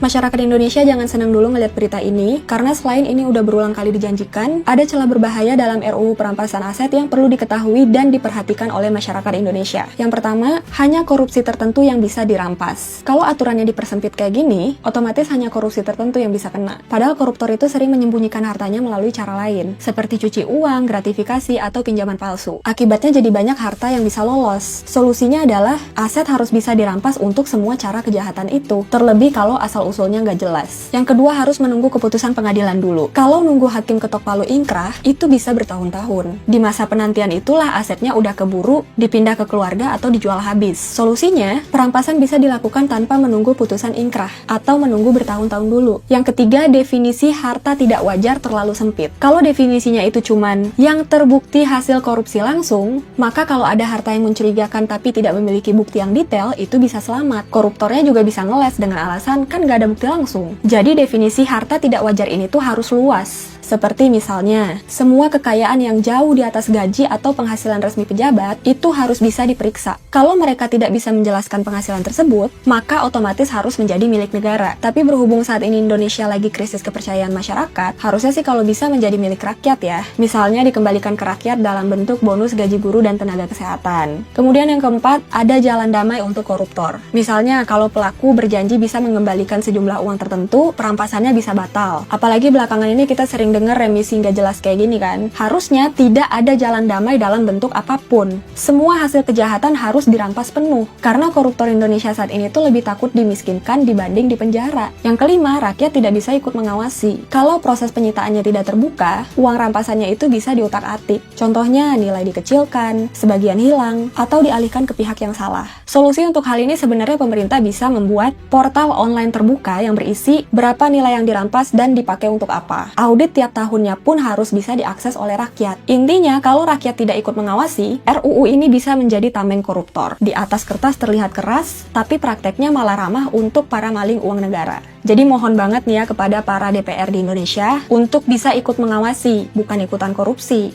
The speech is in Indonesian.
Masyarakat Indonesia jangan senang dulu ngeliat berita ini, karena selain ini udah berulang kali dijanjikan, ada celah berbahaya dalam RUU perampasan aset yang perlu diketahui dan diperhatikan oleh masyarakat Indonesia. Yang pertama, hanya korupsi tertentu yang bisa dirampas. Kalau aturannya dipersempit kayak gini, otomatis hanya korupsi tertentu yang bisa kena. Padahal koruptor itu sering menyembunyikan hartanya melalui cara lain, seperti cuci uang, gratifikasi, atau pinjaman palsu. Akibatnya jadi banyak harta yang bisa lolos. Solusinya adalah aset harus bisa dirampas untuk semua cara kejahatan itu, terlebih kalau asal-usulnya nggak jelas. Yang kedua, harus menunggu keputusan pengadilan dulu. Kalau nunggu hakim ketok palu ingkrah, itu bisa bertahun-tahun. Di masa penantian itulah asetnya udah keburu, dipindah ke keluarga atau dijual habis. Solusinya, perampasan bisa dilakukan tanpa menunggu putusan ingkrah, atau menunggu bertahun-tahun dulu. Yang ketiga, definisi harta tidak wajar terlalu sempit. Kalau definisinya itu cuman yang terbukti hasil korupsi langsung, maka kalau ada harta yang mencurigakan tapi tidak memiliki bukti yang detail, itu bisa selamat. Koruptornya juga bisa ngeles dengan alasan kan nggak ada bukti langsung. Jadi definisi harta tidak wajar ini tuh harus luas. Seperti misalnya, semua kekayaan yang jauh di atas gaji atau penghasilan resmi pejabat itu harus bisa diperiksa. Kalau mereka tidak bisa menjelaskan penghasilan tersebut, maka otomatis harus menjadi milik negara. Tapi berhubung saat ini Indonesia lagi krisis kepercayaan masyarakat, harusnya sih kalau bisa menjadi milik rakyat ya. Misalnya dikembalikan ke rakyat dalam bentuk bonus gaji guru dan tenaga kesehatan. Kemudian yang keempat, ada jalan damai untuk koruptor. Misalnya kalau pelaku berjanji bisa mengembalikan sejumlah uang tertentu, perampasannya bisa batal. Apalagi belakangan ini kita sering dengar remisi nggak jelas kayak gini kan. Harusnya tidak ada jalan damai dalam bentuk apapun. Semua hasil kejahatan harus dirampas penuh. Karena koruptor Indonesia saat ini tuh lebih takut dimiskinkan dibanding di penjara. Yang kelima, rakyat tidak bisa ikut mengawasi. Kalau proses penyitaannya tidak terbuka, uang rampasannya itu bisa diutak-atik. Contohnya nilai dikecilkan, sebagian hilang, atau dialihkan ke pihak yang salah. Solusi untuk hal ini sebenarnya pemerintah bisa membuat portal online terbuka yang berisi berapa nilai yang dirampas dan dipakai untuk apa. Audit tiap tahunnya pun harus bisa diakses oleh rakyat. Intinya, kalau rakyat tidak ikut mengawasi, RUU ini bisa menjadi tameng koruptor. Di atas kertas terlihat keras, tapi prakteknya malah ramah untuk para maling uang negara. Jadi mohon banget nih ya kepada para DPR di Indonesia untuk bisa ikut mengawasi, bukan ikutan korupsi.